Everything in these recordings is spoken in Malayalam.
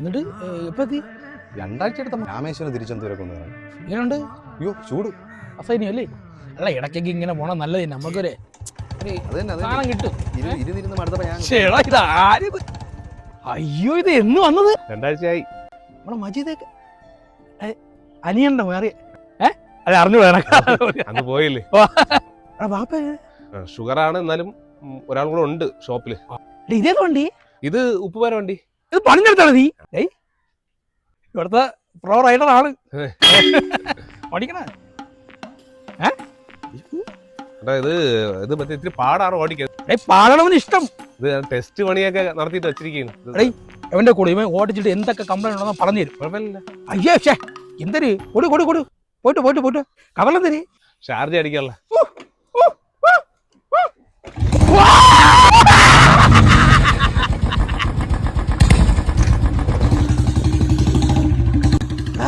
എന്നിട്ട് ഇപ്പൊ എത്തി? രണ്ടാഴ്ച എടുത്ത രാമേശ്വരം തിരിച്ചെന്തൂരൊക്കെ ഒന്ന് കാണാം. ഇങ്ങനെയുണ്ട്? അയ്യോ ചൂട് അസൈന്യം അല്ലേ? അല്ല ഇടയ്ക്കൊക്കെ ഇങ്ങനെ പോണം നല്ലത്, നമുക്കൊരു സാധനം കിട്ടും. ഇരുന്നിരുന്ന് മടുത്തപ്പോ ഞാൻ ഇത് ആരിത്? അയ്യോ ഇത് എന്ന് വന്നത്? രണ്ടാഴ്ചയായി. നമ്മളെ മജീദൊക്കെ അനിയണ്ട വേറെ അല്ല അറിഞ്ഞൂടാ അന്ന് പോയില്ലേ? ബാപ്പ ഷുഗറാണ്, എന്നാലും ഒരാൾ കൂടെ ഉണ്ട് ഷോപ്പില്. ഇതേത് വണ്ടി? ഇത് ഉപ്പുപാര വണ്ടി. ഇത് പണിഞ്ഞെടുത്താണ് നീ? ഇവിടുത്തെ പ്രോ റൈഡർ ആണ് ഓടിക്കണ. ഇത് മറ്റേ ഇത്തിരി പാടാണ് ഓടിക്കാൻ. പാടണവന് ഇഷ്ടം. ഇത് ടെസ്റ്റ് പണിയൊക്കെ നടത്തിയിട്ട് വെച്ചിരിക്കുന്നു. എവന്റെ കൂടെ ഇവൻ ഓടിച്ചിട്ട് എന്തൊക്കെ കംപ്ലൈന്റ് ഉണ്ടെന്ന് പറഞ്ഞു തരും. കുഴപ്പമില്ല. അയ്യേ ഷേ എന്തര് കൊടു കൊടു കൊടു പോയിട്ട് പോയിട്ട് പോയിട്ട് കവളം തരി ഷാർജ അടിക്കാനുള്ള.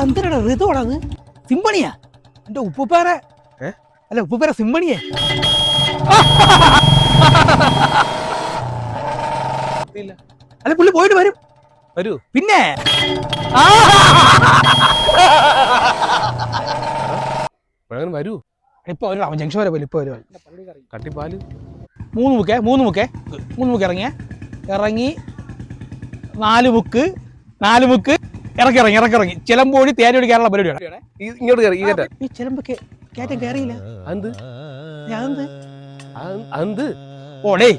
എന്തിനാ ഋതുവാണത്? സിംബണിയാ? എന്റെ ഉപ്പുപ്പാര അല്ല ഉപ്പുപ്പാര സിംബണിയേ. അല്ല പുള്ളി പോയിട്ട് വരും. വരൂ പിന്നെ വരൂ. ഇപ്പൊ ഒരു ജംഗ്ഷൻ വരെ പോലും ഇപ്പൊ വരും. കട്ടിപ്പാല് 3 മുക്ക് ഇറങ്ങി 4 മുക്ക് ഇറങ്ങി ചിലമ്പോഴി തേനി ഓടിക്കാനുള്ള പരിപാടിയാണ്. ഇങ്ങോട്ട് കയറി ഈ ചിലമ്പ് കയറ്റം കയറിയില്ല. ഓടേ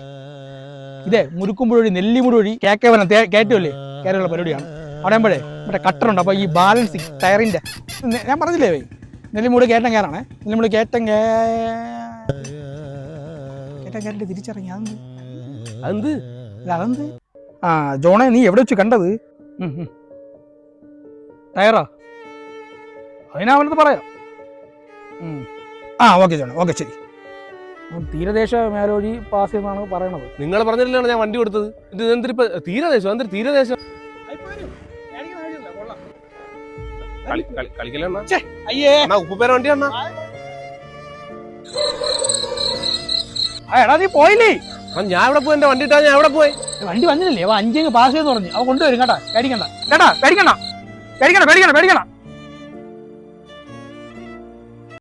ഇതേ മുരുക്കുമ്പുഴി നെല്ലിമുടി കേക്കവന കയറ്റമല്ലേ കയറിയുള്ള പരിപാടിയാണ്. അവിടെയുമ്പോഴേ മറ്റേ കട്ടറുണ്ട്. അപ്പൊ ഈ ബാലൻസിങ് ടയറിന്റെ ഞാൻ പറഞ്ഞില്ലേ നെല്ലിമുടി കയറ്റം കയറാണേ. നെല്ലിമുടി കയറ്റം കയറിട്ട് തിരിച്ചിറങ്ങി. അതെന്ത്? ആ ജോണെ നീ എവിടെ വെച്ച് കണ്ടത്? ടയറാ? അതിനവനത് പറയാം. ഓക്കെ ജോണെ, ഓക്കെ ശരി. തീരദേശ മേലോഴി പാസ് എന്നാണ് പറയണത്. നിങ്ങൾ പറഞ്ഞില്ലാണ് ഞാൻ വണ്ടി കൊടുത്തത്. ഇത് എന്തിരിപ്പോ തീരദേശം? എന്തൊരു തീരദേശം? ഉപ്പുപേര വണ്ടിയാണോ? എടാ നീ പോയില്ലേ? ഞാൻ എവിടെ പോയി? എന്റെ വണ്ടി ഇട്ടാ ഞാൻ എവിടെ പോയി? വണ്ടി വന്നില്ലേ? അവ 5 പാസ് ചെയ്തെന്ന് പറഞ്ഞു. അവ കൊണ്ടുവരും കേട്ടാ. പേടിക്കണ്ട.